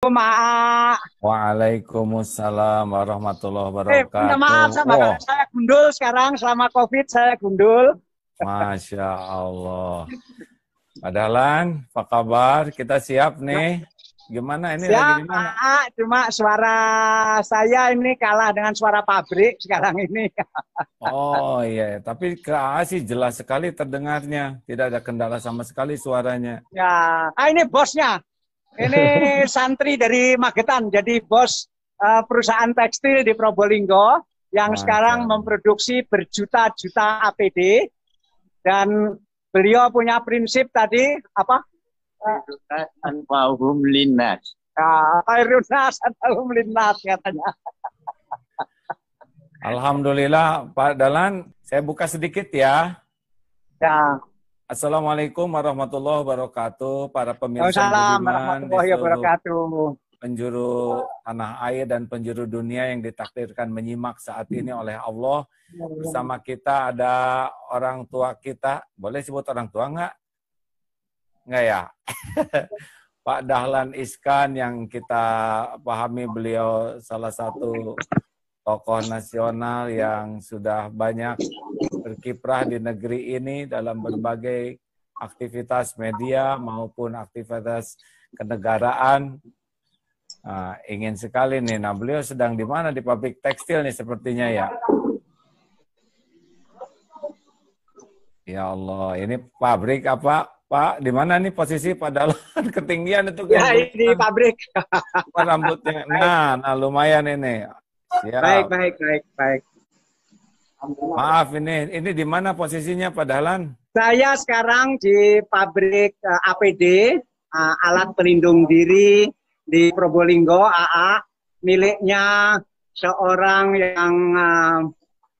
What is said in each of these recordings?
Mak. Waalaikumsalam warahmatullahi Minta wabarakatuh. maaf sama Wah, saya gundul sekarang selama COVID saya gundul. Masya Allah. Padahalan, apa kabar? Kita siap nih. Gimana ini lagi Siap, di mana? Mak. Cuma suara saya ini kalah dengan suara pabrik sekarang ini. Oh iya, tapi ke AA sih jelas sekali terdengarnya. Tidak ada kendala sama sekali suaranya. Ya, ini bosnya. Ini santri dari Magetan, jadi bos perusahaan tekstil di Probolinggo yang Masya sekarang Allah. memproduksi berjuta-juta APD dan beliau punya prinsip tadi apa? Anfa'uhum linnas. Khairun nas atau linnas katanya. Alhamdulillah, Pak Dahlan, saya buka sedikit ya. Ya. Assalamualaikum warahmatullahi wabarakatuh, para pemirsa yang Waalaikumsalam budiman di warahmatullahi seluruh wabarakatuh. penjuru tanah air dan penjuru dunia yang ditakdirkan menyimak saat ini oleh Allah. Bersama kita ada orang tua kita. Boleh sebut orang tua nggak? Nggak ya? Pak Dahlan Iskan yang kita pahami beliau salah satu tokoh nasional yang sudah banyak berkiprah di negeri ini dalam berbagai aktivitas media maupun aktivitas kenegaraan. Ingin sekali nih. Nah, beliau sedang di mana? Di pabrik tekstil nih sepertinya ya. Ya Allah, ini pabrik apa, Pak? Di mana nih posisi Pak Dahlan? Ketinggian itu Ya, kan di pabrik. rambutnya. Nah, lumayan ini. Baik, Siap. baik, baik, baik. Maaf ini di mana posisinya Pak Dahlan? Saya sekarang di pabrik APD, alat pelindung diri di Probolinggo, AA, miliknya seorang yang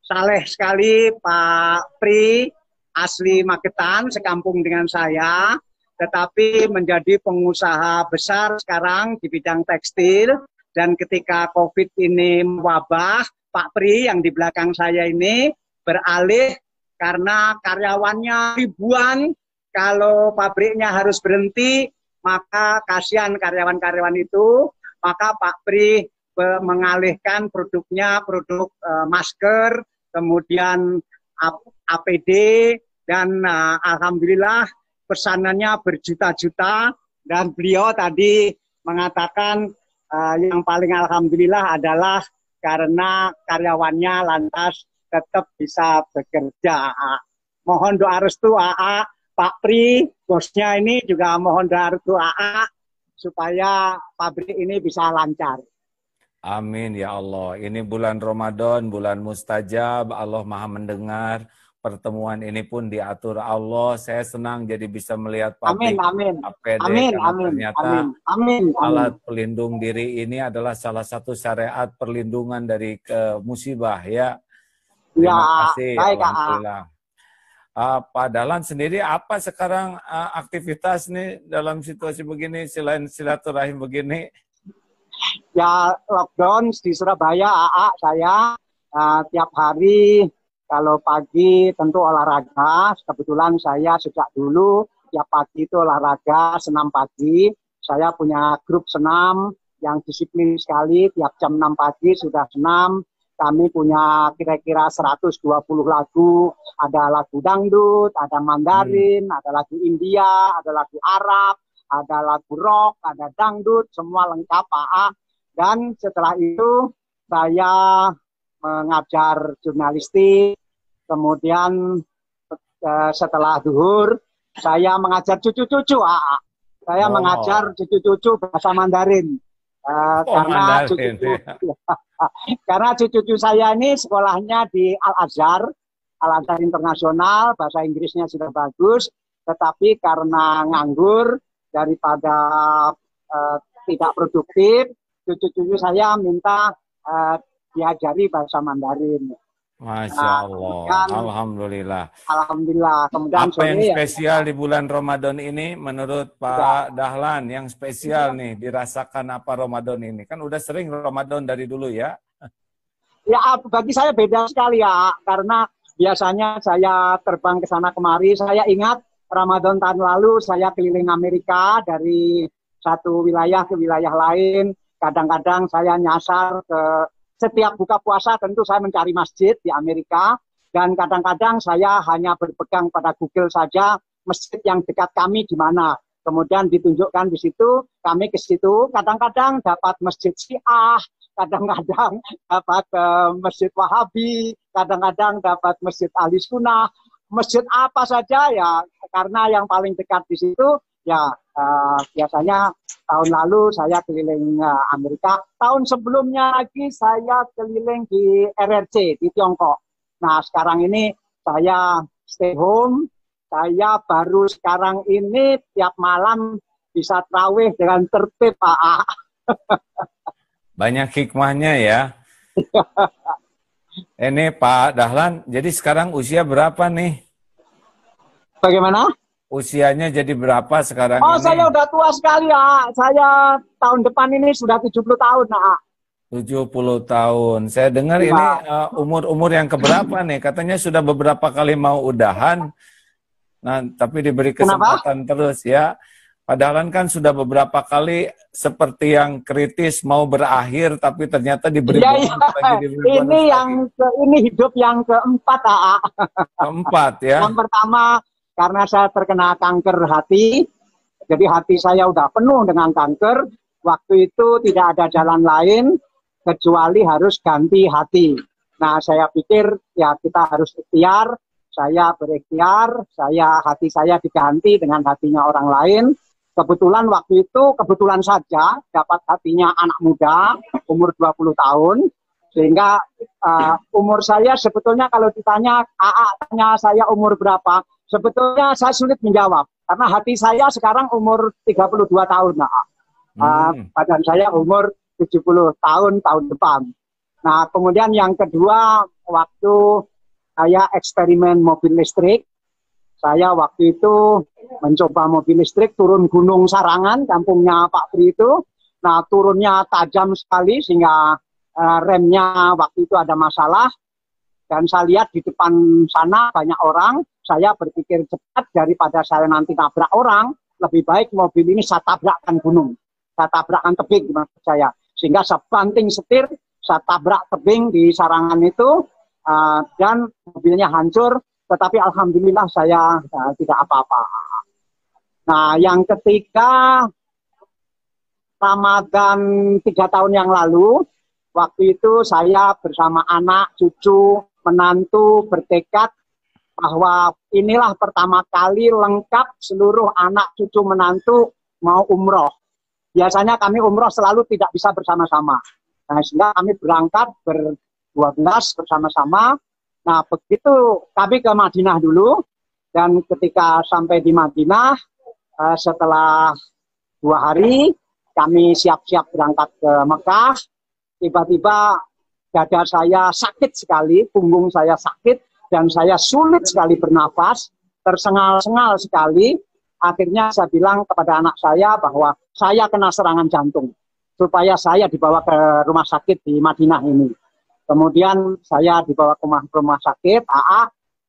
saleh sekali, Pak Pri, asli Magetan, sekampung dengan saya, tetapi menjadi pengusaha besar sekarang di bidang tekstil, dan ketika COVID ini mewabah, Pak Pri yang di belakang saya ini beralih karena karyawannya ribuan, kalau pabriknya harus berhenti, maka kasihan karyawan-karyawan itu, maka Pak Pri mengalihkan produknya, produk masker, kemudian APD, dan alhamdulillah pesanannya berjuta-juta, dan beliau tadi mengatakan yang paling alhamdulillah adalah karena karyawannya lantas tetap bisa bekerja. Mohon doa restu AA, Pak Pri, bosnya ini juga mohon doa restu AA supaya pabrik ini bisa lancar. Amin ya Allah. Ini bulan Ramadan, bulan mustajab, Allah Maha mendengar. Pertemuan ini pun diatur Allah. Saya senang jadi bisa melihat pabrik APD karena ternyata alat pelindung diri ini adalah salah satu syariat perlindungan dari musibah ya. Terima kasih, baik, alhamdulillah. Pak Dahlan sendiri apa sekarang aktivitas nih dalam situasi begini selain silaturahim begini? Ya lockdown di Surabaya, AA saya tiap hari kalau pagi tentu olahraga. Kebetulan saya sejak dulu tiap pagi itu olahraga, senam pagi. Saya punya grup senam yang disiplin sekali, tiap jam 6 pagi sudah senam. Kami punya kira-kira 120 lagu, ada lagu dangdut, ada Mandarin, ada lagu India, ada lagu Arab, ada lagu rock, ada dangdut, semua lengkap AA. Dan setelah itu saya mengajar jurnalistik, kemudian setelah zuhur saya mengajar cucu-cucu AA. Saya mengajar cucu-cucu bahasa Mandarin. Karena cucu-cucu saya ini sekolahnya di Al-Azhar Internasional, bahasa Inggrisnya sudah bagus, tetapi karena nganggur daripada tidak produktif, cucu-cucu saya minta diajari bahasa Mandarin. Masya Allah, alhamdulillah. Alhamdulillah. Kemudian apa yang spesial di bulan Ramadan ini menurut Pak Dahlan? Yang spesial nih dirasakan apa Ramadan ini? Kan udah sering Ramadan dari dulu ya. Ya bagi saya beda sekali ya, karena biasanya saya terbang ke sana kemari. Saya ingat Ramadan tahun lalu saya keliling Amerika dari satu wilayah ke wilayah lain. Kadang-kadang saya nyasar ke setiap buka puasa tentu saya mencari masjid di Amerika. Dan kadang-kadang saya hanya berpegang pada Google saja masjid yang dekat kami di mana. Kemudian ditunjukkan di situ, kami ke situ. Kadang-kadang dapat masjid Syiah, kadang-kadang dapat masjid Wahabi, kadang-kadang dapat masjid Ahli Sunnah, masjid apa saja ya. Karena yang paling dekat di situ ya biasanya tahun lalu saya keliling Amerika. Tahun sebelumnya lagi saya keliling di RRC di Tiongkok. Nah sekarang ini saya stay home. Saya baru sekarang ini tiap malam bisa tarawih dengan tertib, Pak. Banyak hikmahnya ya. Ini Pak Dahlan, jadi sekarang usia berapa nih? Bagaimana? Usianya jadi berapa sekarang Oh, ini? saya udah tua sekali, ya. Saya tahun depan ini sudah 70 tahun, Pak. 70 tahun. Saya dengar Ya. ini umur-umur yang keberapa nih? Katanya sudah beberapa kali mau udahan. Nah, tapi diberi kesempatan terus ya. Padahal kan sudah beberapa kali seperti yang kritis mau berakhir, tapi ternyata diberi bonus lagi. Ini ini hidup yang keempat, Pak. Keempat ya. Yang pertama karena saya terkena kanker hati, jadi hati saya udah penuh dengan kanker. Waktu itu tidak ada jalan lain kecuali harus ganti hati. Nah, saya pikir ya kita harus ikhtiar. Saya berikhtiar, hati saya diganti dengan hatinya orang lain. Kebetulan waktu itu, kebetulan saja dapat hatinya anak muda, umur 20 tahun. Sehingga umur saya sebetulnya kalau ditanya, tanya saya umur berapa, sebetulnya saya sulit menjawab. Karena hati saya sekarang umur 32 tahun. Badan saya umur 70 tahun depan. Nah, kemudian yang kedua, waktu saya eksperimen mobil listrik. Saya waktu itu mencoba mobil listrik turun Gunung Sarangan, kampungnya Pak Pri itu. Nah, turunnya tajam sekali sehingga remnya waktu itu ada masalah. Dan saya lihat di depan sana banyak orang. Saya berpikir cepat daripada saya nanti tabrak orang. Lebih baik mobil ini saya tabrakkan gunung. Saya tabrakkan tebing maksud saya. Sehingga saya banting setir, saya tabrak tebing di Sarangan itu. Dan mobilnya hancur, tetapi alhamdulillah saya tidak apa-apa. Nah, yang ketiga, Ramadan 3 tahun yang lalu, waktu itu saya bersama anak, cucu, menantu bertekad bahwa inilah pertama kali lengkap seluruh anak, cucu, menantu mau umroh. Biasanya kami umroh selalu tidak bisa bersama-sama. Nah, sehingga kami berangkat 12 bersama-sama. Nah, begitu kami ke Madinah dulu, dan ketika sampai di Madinah, setelah 2 hari, kami siap-siap berangkat ke Mekah. Tiba-tiba dada saya sakit sekali, punggung saya sakit, dan saya sulit sekali bernafas, tersengal-sengal sekali. Akhirnya saya bilang kepada anak saya bahwa saya kena serangan jantung, supaya saya dibawa ke rumah sakit di Madinah ini. Kemudian saya dibawa ke rumah sakit,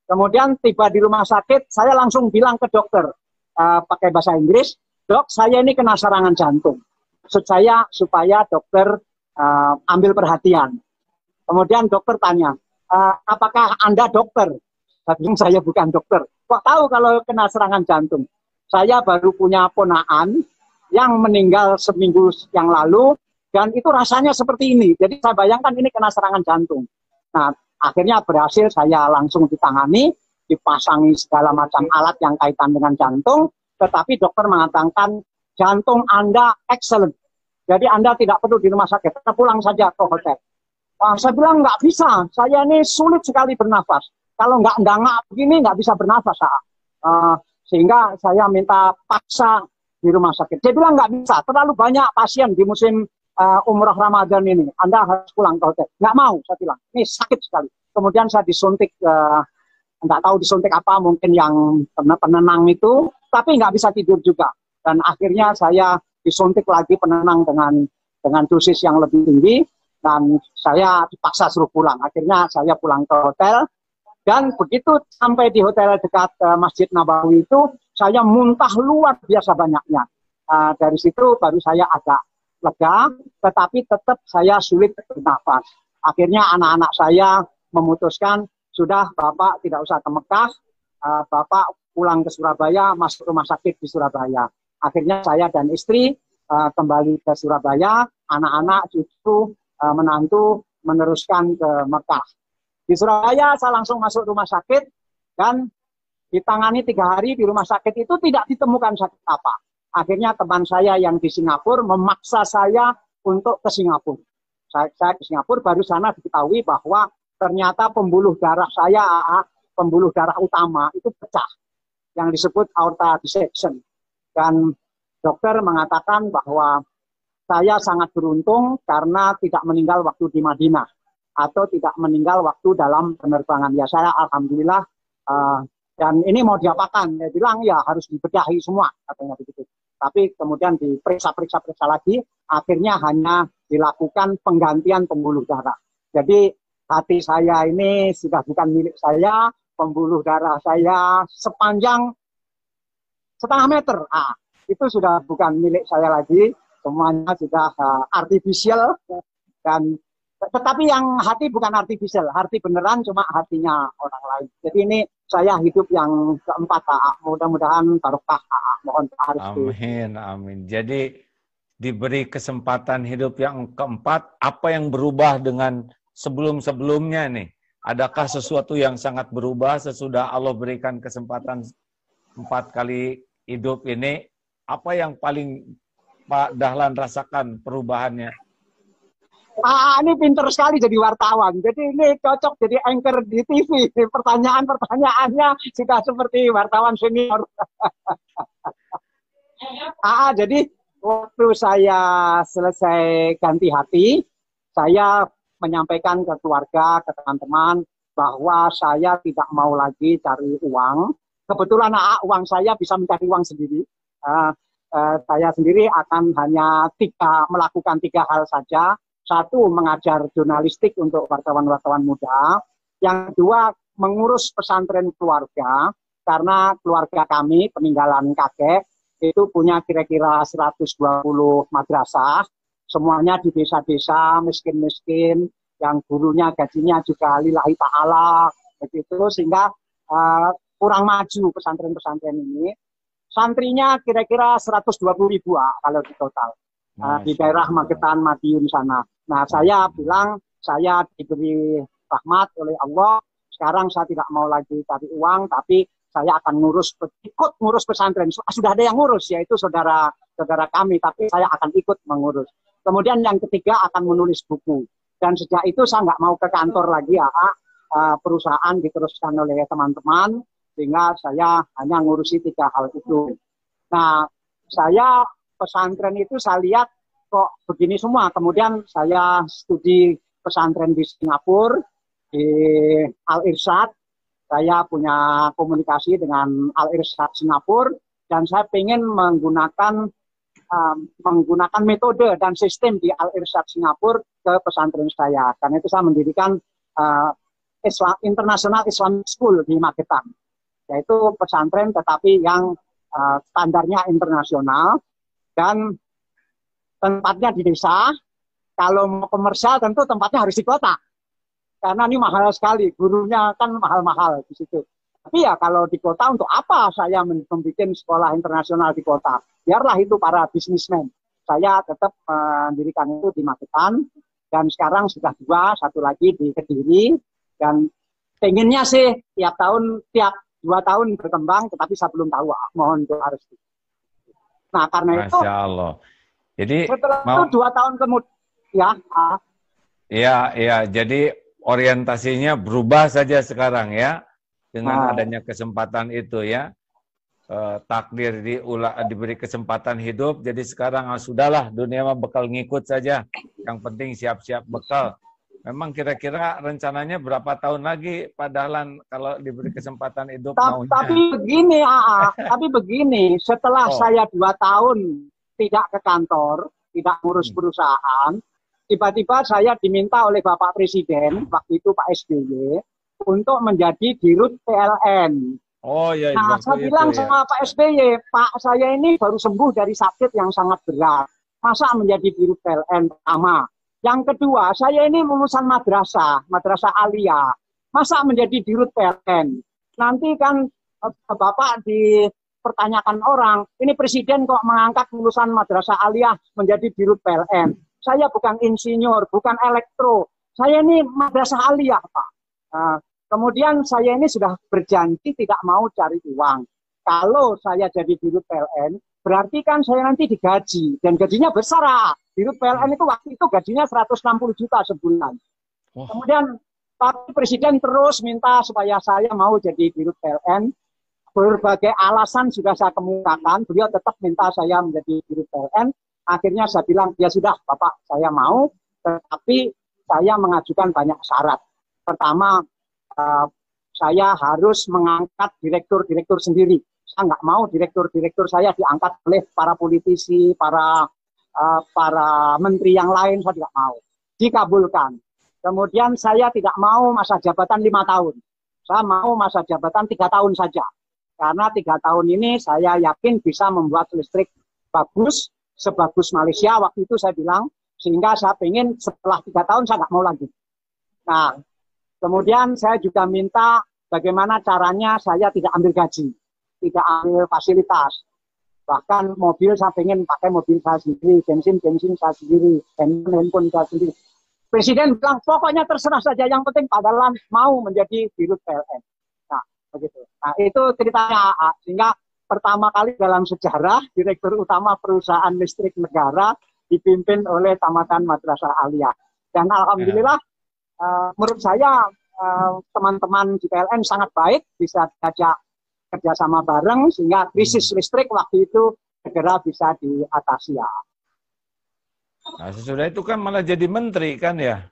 Kemudian tiba di rumah sakit, saya langsung bilang ke dokter, pakai bahasa Inggris, "Dok, saya ini kena serangan jantung. Maksud saya supaya dokter ambil perhatian." Kemudian dokter tanya, "Apakah Anda dokter?" Saya bilang, "Saya bukan dokter." "Kok tahu kalau kena serangan jantung?" "Saya baru punya ponakan yang meninggal seminggu yang lalu, dan itu rasanya seperti ini. Jadi saya bayangkan ini kena serangan jantung." Nah, akhirnya berhasil saya langsung ditangani, dipasangi segala macam alat yang kaitan dengan jantung, tetapi dokter mengatakan jantung Anda excellent. Jadi Anda tidak perlu di rumah sakit, kita pulang saja ke hotel. Saya bilang nggak bisa, saya ini sulit sekali bernafas. Kalau nggak ndangak begini nggak bisa bernafas. Sehingga saya minta paksa di rumah sakit. Dia bilang nggak bisa, terlalu banyak pasien di musim umroh Ramadan ini, Anda harus pulang ke hotel. Nggak mau, saya bilang, ini sakit sekali. Kemudian saya disuntik, nggak tahu disuntik apa, mungkin yang penenang itu, tapi nggak bisa tidur juga. Dan akhirnya saya disuntik lagi penenang dengan dosis yang lebih tinggi, dan saya dipaksa suruh pulang. Akhirnya saya pulang ke hotel, dan begitu sampai di hotel dekat Masjid Nabawi itu, saya muntah luar biasa banyaknya. Dari situ baru saya agak lega, tetapi tetap saya sulit bernafas. Akhirnya anak-anak saya memutuskan, sudah Bapak tidak usah ke Mekah, Bapak pulang ke Surabaya, masuk rumah sakit di Surabaya. Akhirnya saya dan istri kembali ke Surabaya, anak-anak, cucu, menantu meneruskan ke Mekah. Di Surabaya saya langsung masuk rumah sakit dan ditangani 3 hari di rumah sakit itu tidak ditemukan sakit apa. Akhirnya teman saya yang di Singapura memaksa saya untuk ke Singapura. Saya ke Singapura, baru sana diketahui bahwa ternyata pembuluh darah saya, pembuluh darah utama itu pecah, yang disebut aorta dissection. Dan dokter mengatakan bahwa saya sangat beruntung karena tidak meninggal waktu di Madinah atau tidak meninggal waktu dalam penerbangan. Ya saya alhamdulillah, dan ini mau diapakan? Dia bilang ya harus dibedahi semua, katanya begitu. Tapi kemudian diperiksa lagi, akhirnya hanya dilakukan penggantian pembuluh darah. Jadi hati saya ini sudah bukan milik saya, pembuluh darah saya sepanjang setengah meter. Itu sudah bukan milik saya lagi, semuanya sudah artificial. Dan tetapi yang hati bukan artificial, hati beneran cuma hatinya orang lain. Jadi ini saya hidup yang keempat, mudah-mudahan barokah, mohon Pak Aristi. Amin, amin. Jadi diberi kesempatan hidup yang keempat, apa yang berubah dengan sebelum-sebelumnya nih? Adakah sesuatu yang sangat berubah sesudah Allah berikan kesempatan 4 kali hidup ini? Apa yang paling Pak Dahlan rasakan perubahannya? Ini pinter sekali jadi wartawan. Jadi ini cocok jadi anchor di TV. Pertanyaan-pertanyaannya sudah seperti wartawan senior. Jadi waktu saya selesai ganti hati, saya menyampaikan ke keluarga, ke teman-teman, bahwa saya tidak mau lagi cari uang. Kebetulan uang saya bisa mencari uang sendiri. Saya sendiri akan hanya melakukan 3 hal saja. 1, mengajar jurnalistik untuk wartawan-wartawan muda. Yang kedua, mengurus pesantren keluarga, karena keluarga kami, peninggalan kakek, itu punya kira-kira 120 madrasah, semuanya di desa-desa, miskin-miskin, yang gurunya gajinya juga lillahi ta'ala, begitu, sehingga kurang maju pesantren-pesantren ini. Santrinya kira-kira 120.000 kalau di total. Di daerah Magetan, Madiun sana. Nah, saya bilang, saya diberi rahmat oleh Allah, sekarang saya tidak mau lagi cari uang, tapi saya akan ikut ngurus pesantren. Sudah ada yang ngurus, yaitu saudara kami, tapi saya akan ikut mengurus. Kemudian yang ketiga akan menulis buku. Dan sejak itu saya nggak mau ke kantor lagi, perusahaan diteruskan oleh teman-teman, sehingga saya hanya ngurusi 3 hal itu. Nah, saya pesantren itu saya lihat kok begini semua. Kemudian saya studi pesantren di Singapura, di Al-Irsyad. Saya punya komunikasi dengan Al-Irsyad Singapura, dan saya ingin menggunakan metode dan sistem di Al-Irsyad Singapura ke pesantren saya. Karena itu saya mendirikan International Islamic School di Magetan, yaitu pesantren tetapi yang standarnya internasional, dan tempatnya di desa. Kalau mau komersial tentu tempatnya harus di kota, karena ini mahal sekali, gurunya kan mahal-mahal di situ. Tapi ya kalau di kota, untuk apa saya membuat sekolah internasional di kota? Biarlah itu para bisnismen. Saya tetap mendirikan itu di Magetan, dan sekarang sudah 2, 1 lagi di Kediri, dan pengennya sih tiap 2 tahun berkembang, tetapi saya belum tahu, mohon doa restu. Nah, karena itu, Masya Allah. Jadi setelah itu 2 tahun kemudian, ya, jadi orientasinya berubah saja sekarang ya, dengan adanya kesempatan itu ya. Takdir diberi kesempatan hidup, jadi sekarang sudahlah, dunia mah bekal ngikut saja. Yang penting siap-siap bekal. Memang kira-kira rencananya berapa tahun lagi Pak Dahlan kalau diberi kesempatan hidup maunya? Tapi begini, setelah saya 2 tahun tidak ke kantor, tidak ngurus perusahaan, tiba-tiba saya diminta oleh Bapak Presiden, waktu itu Pak SBY, untuk menjadi Dirut PLN. Oh ya, Nah, waktu saya itu bilang ya. sama Pak SBY, Pak, saya ini baru sembuh dari sakit yang sangat berat. Masa menjadi Dirut PLN pertama. Yang kedua, saya ini lulusan madrasah, madrasah aliyah. Masa menjadi Dirut PLN? Nanti kan Bapak dipertanyakan orang, ini presiden kok mengangkat lulusan madrasah aliyah menjadi Dirut PLN. Saya bukan insinyur, bukan elektro. Saya ini madrasah aliyah, Pak. Nah, kemudian saya ini sudah berjanji tidak mau cari uang. Kalau saya jadi Dirut PLN, berarti kan saya nanti digaji. Dan gajinya besar, Dirut PLN itu waktu itu gajinya 160 juta sebulan. Wah. Kemudian tapi Presiden terus minta supaya saya mau jadi Dirut PLN. Berbagai alasan sudah saya kemukakan, beliau tetap minta saya menjadi Dirut PLN. Akhirnya saya bilang, ya sudah Bapak, saya mau, tetapi saya mengajukan banyak syarat. Pertama, saya harus mengangkat direktur-direktur sendiri. Saya nggak mau direktur-direktur saya diangkat oleh para politisi, para menteri yang lain, saya tidak mau. Dikabulkan. Kemudian saya tidak mau masa jabatan 5 tahun. Saya mau masa jabatan 3 tahun saja. Karena 3 tahun ini saya yakin bisa membuat listrik bagus, sebagus Malaysia. Waktu itu saya bilang, sehingga saya ingin setelah 3 tahun saya nggak mau lagi. Nah, kemudian saya juga minta bagaimana caranya saya tidak ambil gaji, tidak ambil fasilitas. Bahkan mobil saya pengen pakai mobil saya sendiri, bensin saya sendiri, handphone saya sendiri. Presiden bilang pokoknya terserah saja, yang penting Pak Dahlan mau menjadi Dirut PLN. Nah, begitu. Nah, itu ceritanya, sehingga pertama kali dalam sejarah Direktur Utama Perusahaan Listrik Negara dipimpin oleh Tamatan Madrasah Aliyah. Dan alhamdulillah, menurut saya teman-teman di PLN sangat baik, bisa diajak kerjasama bareng sehingga krisis listrik waktu itu segera bisa diatasi ya. Nah, sesudah itu kan malah jadi menteri kan ya?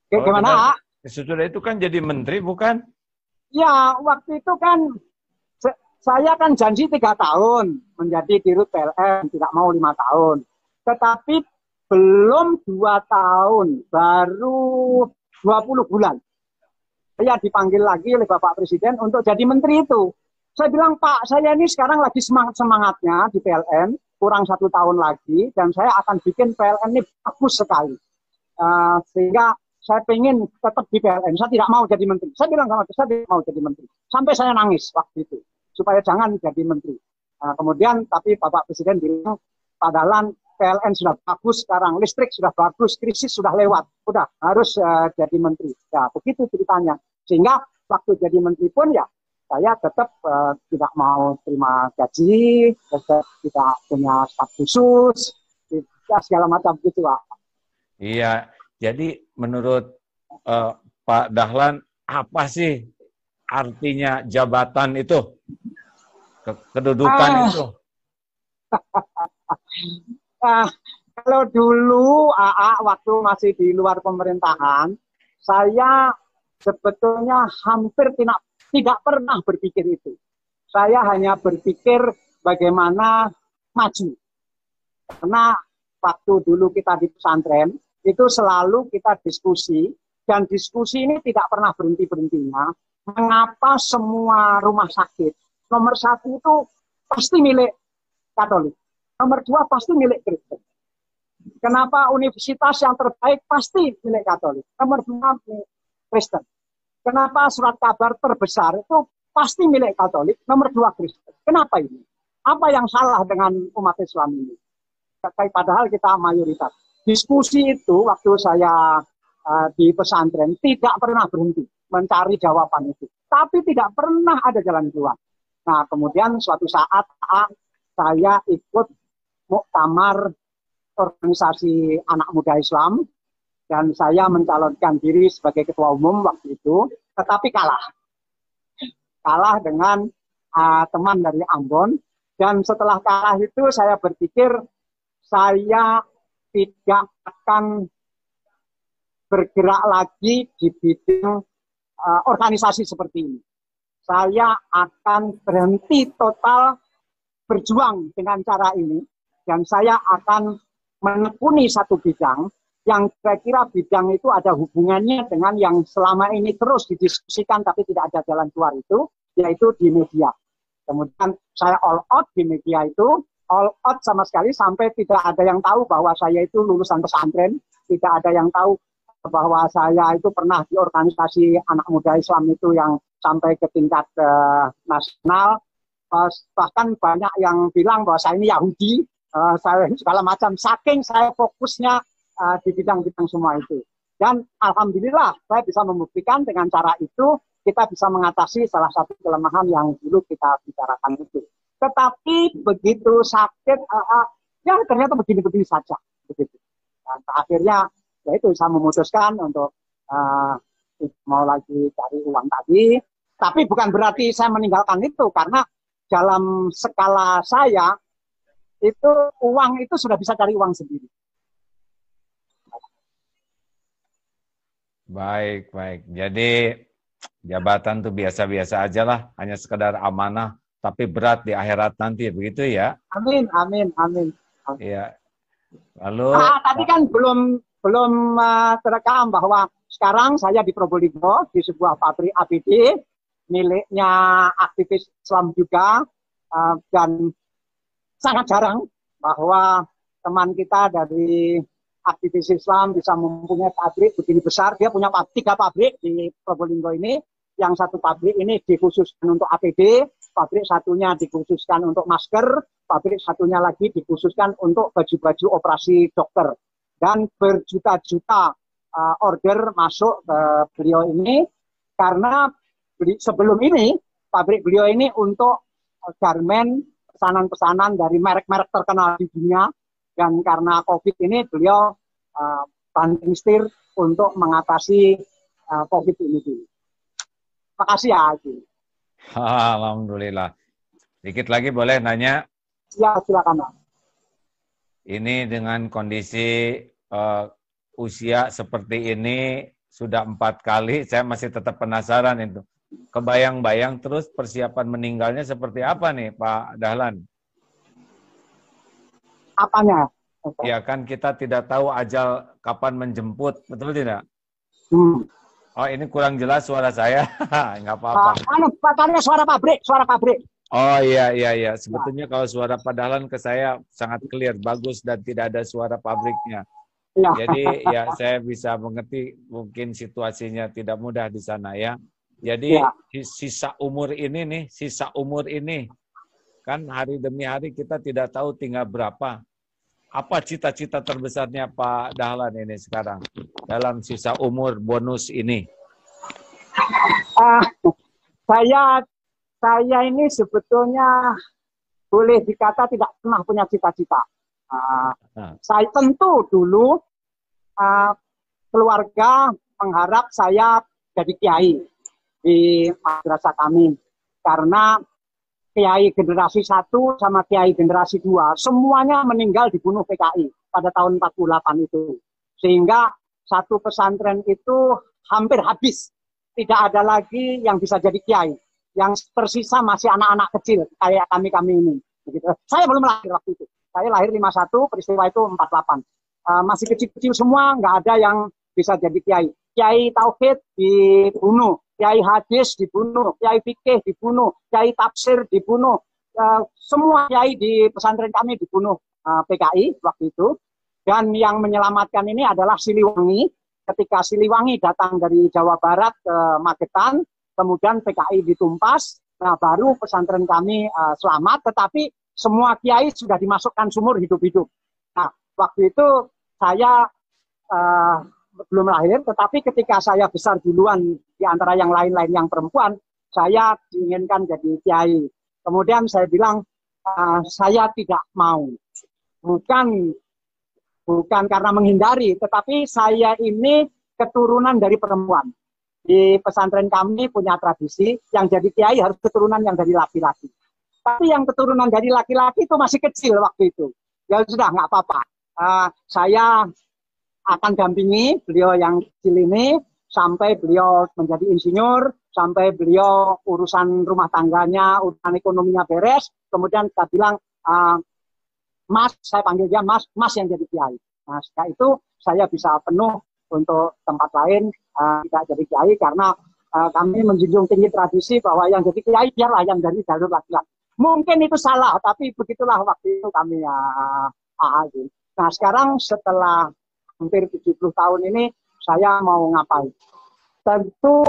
Gimana? Sesudah itu kan jadi menteri bukan? Ya, waktu itu kan saya kan janji 3 tahun menjadi Dirut PLN, tidak mau 5 tahun. Tetapi belum 2 tahun, baru 20 bulan. Saya dipanggil lagi oleh Bapak Presiden untuk jadi menteri itu. Saya bilang, Pak, saya ini sekarang lagi semangat-semangatnya di PLN, kurang 1 tahun lagi, dan saya akan bikin PLN ini bagus sekali. Sehingga saya pengen tetap di PLN, saya tidak mau jadi menteri. Saya bilang sama dia, saya tidak mau jadi menteri. Sampai saya nangis waktu itu, supaya jangan jadi menteri. Kemudian, tapi Bapak Presiden bilang, Pak Dahlan, PLN sudah bagus sekarang, listrik sudah bagus, krisis sudah lewat, udah harus jadi menteri. Ya begitu ceritanya. Sehingga waktu jadi menteri pun ya saya tetap tidak mau terima gaji, tetap tidak punya staf khusus, ya, segala macam gitu Pak. Iya, jadi menurut Pak Dahlan apa sih artinya jabatan itu, kedudukan itu? Kalau dulu waktu masih di luar pemerintahan, saya sebetulnya hampir tidak pernah berpikir itu. Saya hanya berpikir bagaimana maju. Karena waktu dulu kita di pesantren, itu selalu kita diskusi, dan diskusi ini tidak pernah berhenti-berhentinya. Mengapa semua rumah sakit, nomor 1 itu pasti milik Katolik. Nomor 2 pasti milik Kristen. Kenapa universitas yang terbaik pasti milik Katolik? Nomor 2 milik Kristen. Kenapa surat kabar terbesar itu pasti milik Katolik? Nomor 2 Kristen. Kenapa ini? Apa yang salah dengan umat Islam ini? Padahal kita mayoritas. Diskusi itu waktu saya di pesantren tidak pernah berhenti mencari jawaban itu. Tapi tidak pernah ada jalan keluar. Nah, kemudian suatu saat saya ikut muktamar organisasi anak muda Islam, dan saya mencalonkan diri sebagai ketua umum waktu itu, tetapi kalah dengan teman dari Ambon. Dan setelah kalah itu saya berpikir saya tidak akan bergerak lagi di bidang organisasi seperti ini. Saya akan berhenti total berjuang dengan cara ini, dan saya akan menekuni satu bidang yang kira-kira bidang itu ada hubungannya dengan yang selama ini terus didiskusikan tapi tidak ada jalan keluar itu, yaitu di media. Kemudian saya all out di media itu, all out sama sekali sampai tidak ada yang tahu bahwa saya itu lulusan pesantren, tidak ada yang tahu bahwa saya itu pernah di organisasi anak muda Islam itu yang sampai ke tingkat nasional. Bahkan banyak yang bilang bahwa saya ini Yahudi, saya segala macam, saking saya fokusnya di bidang-bidang semua itu. Dan alhamdulillah saya bisa membuktikan dengan cara itu kita bisa mengatasi salah satu kelemahan yang dulu kita bicarakan itu. Tetapi begitu sakit, ya ternyata begini-begini saja. Begitu. Dan akhirnya ya itu saya memutuskan untuk mau lagi cari uang tadi. Tapi bukan berarti saya meninggalkan itu, karena dalam skala saya itu uang itu sudah bisa cari uang sendiri. Baik, baik. Jadi jabatan tuh biasa-biasa aja lah, hanya sekedar amanah, tapi berat di akhirat nanti, begitu ya? Amin, amin, amin. Iya. Lalu tadi kan belum terekam bahwa sekarang saya di Probolinggo di sebuah pabrik APD miliknya aktivis Islam juga, dan sangat jarang bahwa teman kita dari aktivis Islam bisa mempunyai pabrik begini besar. Dia punya 3 pabrik di Probolinggo ini. Yang satu pabrik ini dikhususkan untuk APD, pabrik satunya dikhususkan untuk masker, pabrik satunya lagi dikhususkan untuk baju-baju operasi dokter. Dan berjuta-juta order masuk ke beliau ini, karena sebelum ini pabrik beliau ini untuk garmen, pesanan-pesanan dari merek-merek terkenal di dunia, dan karena COVID ini beliau banting setir untuk mengatasi COVID ini dulu. Terima kasih ya, Haji. alhamdulillah. Dikit lagi boleh nanya? Ya, silakan. Ini dengan kondisi usia seperti ini sudah 4 kali, saya masih tetap penasaran itu. Kebayang-bayang terus persiapan meninggalnya seperti apa nih Pak Dahlan? Apanya? Ya kan kita tidak tahu ajal kapan menjemput, betul tidak? Oh ini kurang jelas suara saya, nggak apa-apa. Katanya suara pabrik. Oh iya. Sebetulnya kalau suara Pak Dahlan ke saya sangat clear, bagus dan tidak ada suara pabriknya. Ya. Jadi ya saya bisa mengerti mungkin situasinya tidak mudah di sana ya. Jadi sisa umur ini kan hari demi hari kita tidak tahu tinggal berapa. Apa cita-cita terbesarnya Pak Dahlan ini sekarang dalam sisa umur bonus ini? Saya ini sebetulnya boleh dikata tidak pernah punya cita-cita. Saya tentu dulu keluarga mengharap saya jadi kiai di madrasah kami, karena kiai generasi 1 sama kiai generasi 2 semuanya meninggal dibunuh PKI pada tahun 48 itu, sehingga satu pesantren itu hampir habis, tidak ada lagi yang bisa jadi kiai, yang tersisa masih anak-anak kecil kayak kami ini. Begitu. Saya belum lahir waktu itu, saya lahir 51, peristiwa itu 48, masih kecil-kecil semua, nggak ada yang bisa jadi kiai. Kiai Tauhid dibunuh, Kiai Hadis dibunuh, Kiai Fikih dibunuh, Kiai Tafsir dibunuh, semua kiai di pesantren kami dibunuh PKI waktu itu. Dan yang menyelamatkan ini adalah Siliwangi. Ketika Siliwangi datang dari Jawa Barat ke Magetan, kemudian PKI ditumpas, nah baru pesantren kami selamat, tetapi semua kiai sudah dimasukkan sumur hidup-hidup. Nah, waktu itu saya belum lahir, tetapi ketika saya besar duluan di antara yang lain-lain yang perempuan, saya diinginkan jadi kiai. Kemudian saya bilang, saya tidak mau. Bukan karena menghindari, tetapi saya ini keturunan dari perempuan. Di pesantren kami punya tradisi, yang jadi kiai harus keturunan yang dari laki-laki. Tapi yang keturunan dari laki-laki itu masih kecil waktu itu. Ya sudah, nggak apa-apa. Saya akan dampingi beliau yang kecil ini sampai beliau menjadi insinyur, sampai beliau urusan rumah tangganya, urusan ekonominya beres. Kemudian kita bilang, Mas, saya panggil dia Mas yang jadi kiai. Nah, setelah itu saya bisa penuh untuk tempat lain tidak jadi kiai, karena kami menjunjung tinggi tradisi bahwa yang jadi kiai biarlah yang dari jalur laki-laki. Mungkin itu salah, tapi begitulah waktu itu kami gitu. Nah sekarang setelah hampir 70 tahun ini saya mau ngapain? Tentu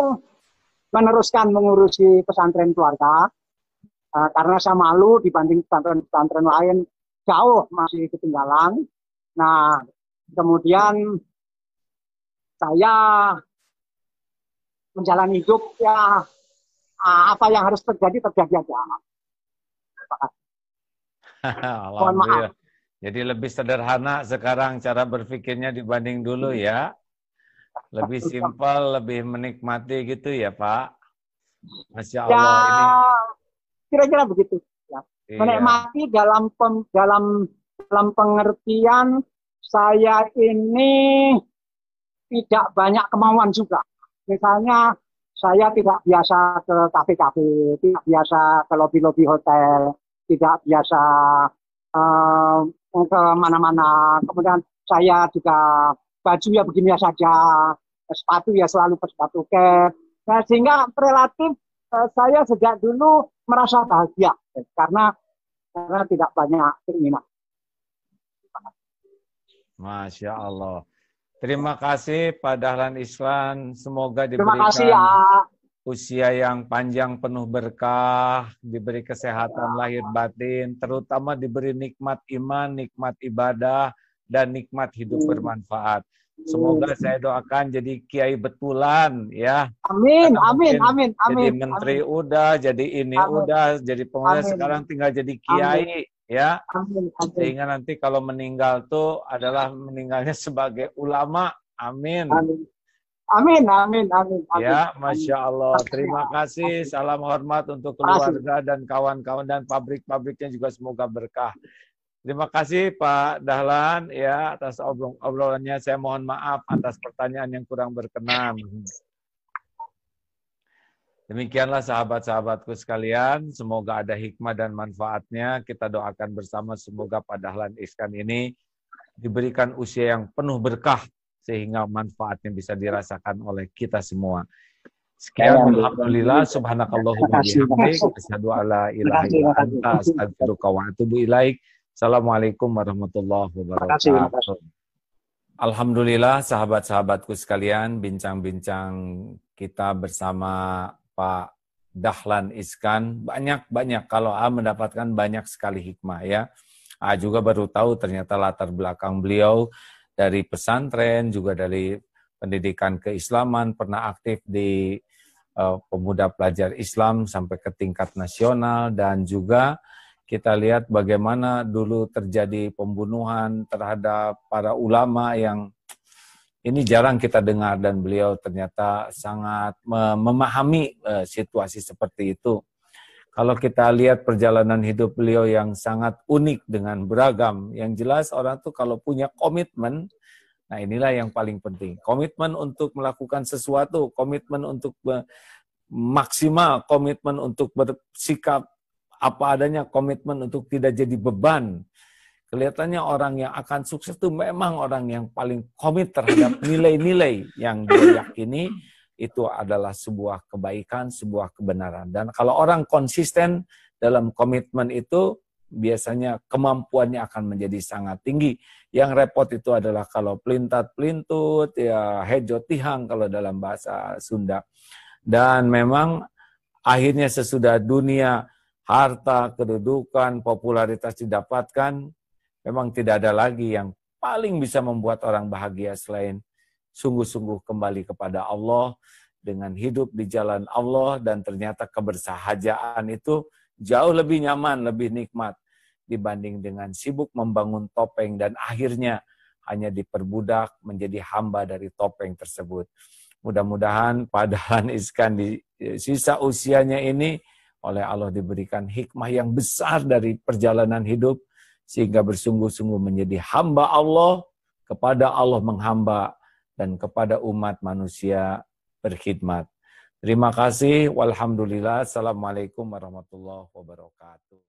meneruskan mengurusi pesantren keluarga, karena saya malu dibanding pesantren-pesantren lain jauh masih ketinggalan. Nah, kemudian saya menjalani hidup ya apa yang harus terjadi terjadi aja. Mohon maaf. Alhamdulillah. Jadi lebih sederhana sekarang cara berpikirnya dibanding dulu ya. Lebih simpel, lebih menikmati gitu ya Pak. Masya Ya, Allah ini. kira-kira begitu. Ya. Iya. Menikmati dalam pengertian saya ini tidak banyak kemauan juga. Misalnya saya tidak biasa ke kafe-kafe, tidak biasa ke lobi-lobi hotel, tidak biasa ke mana-mana. Kemudian saya juga baju ya begini saja, sepatu ya selalu sepatu cap. Nah, sehingga relatif saya sejak dulu merasa bahagia karena tidak banyak keinginan. Masya Allah. Terima kasih Pak Dahlan Iskan. Semoga Terima kasih diberikan ya. usia yang panjang penuh berkah, diberi kesehatan lahir batin, terutama diberi nikmat iman, nikmat ibadah, dan nikmat hidup bermanfaat. Semoga saya doakan jadi kiai betulan ya. Amin, amin, amin, amin. Jadi menteri amin. Udah, jadi ini amin. Udah, jadi pengusaha sekarang tinggal jadi kiai amin. Ya. Amin, amin. Sehingga nanti kalau meninggal tuh adalah meninggalnya sebagai ulama. Amin. Amin. Amin, amin, amin. Ya, Masya Allah. Terima kasih. Salam hormat untuk keluarga dan kawan-kawan dan pabrik-pabriknya juga semoga berkah. Terima kasih Pak Dahlan ya atas obrolannya. Saya mohon maaf atas pertanyaan yang kurang berkenan. Demikianlah sahabat-sahabatku sekalian. Semoga ada hikmah dan manfaatnya. Kita doakan bersama semoga Pak Dahlan Iskan ini diberikan usia yang penuh berkah sehingga manfaatnya bisa dirasakan oleh kita semua. Sekian, alhamdulillah, subhanakallahumma bihamdik, asyhadu alla ilaha illa anta, astaghfiruka wa atubu ilaik. Assalamualaikum warahmatullahi wabarakatuh. Alhamdulillah, sahabat-sahabatku sekalian, bincang-bincang kita bersama Pak Dahlan Iskan banyak kalau A mendapatkan banyak sekali hikmah ya. A juga baru tahu ternyata latar belakang beliau dari pesantren, juga dari pendidikan keislaman, pernah aktif di pemuda pelajar Islam sampai ke tingkat nasional, dan juga kita lihat bagaimana dulu terjadi pembunuhan terhadap para ulama yang ini jarang kita dengar, dan beliau ternyata sangat memahami situasi seperti itu. Kalau kita lihat perjalanan hidup beliau yang sangat unik dengan beragam, yang jelas orang tuh kalau punya komitmen, nah inilah yang paling penting. Komitmen untuk melakukan sesuatu, komitmen untuk maksimal, komitmen untuk bersikap apa adanya, komitmen untuk tidak jadi beban. Kelihatannya orang yang akan sukses itu memang orang yang paling komit terhadap nilai-nilai yang dia yakini itu adalah sebuah kebaikan, sebuah kebenaran. Dan kalau orang konsisten dalam komitmen itu, biasanya kemampuannya akan menjadi sangat tinggi. Yang repot itu adalah kalau pelintat-pelintut, ya hejotihang kalau dalam bahasa Sunda. Dan memang akhirnya sesudah dunia, harta, kedudukan, popularitas didapatkan, memang tidak ada lagi yang paling bisa membuat orang bahagia selain sungguh-sungguh kembali kepada Allah, dengan hidup di jalan Allah, dan ternyata kebersahajaan itu jauh lebih nyaman, lebih nikmat dibanding dengan sibuk membangun topeng dan akhirnya hanya diperbudak menjadi hamba dari topeng tersebut. Mudah-mudahan Pak Dahlan Iskan di sisa usianya ini oleh Allah diberikan hikmah yang besar dari perjalanan hidup, sehingga bersungguh-sungguh menjadi hamba Allah, kepada Allah menghamba, dan kepada umat manusia berkhidmat. Terima kasih. Walhamdulillah. Assalamualaikum warahmatullahi wabarakatuh.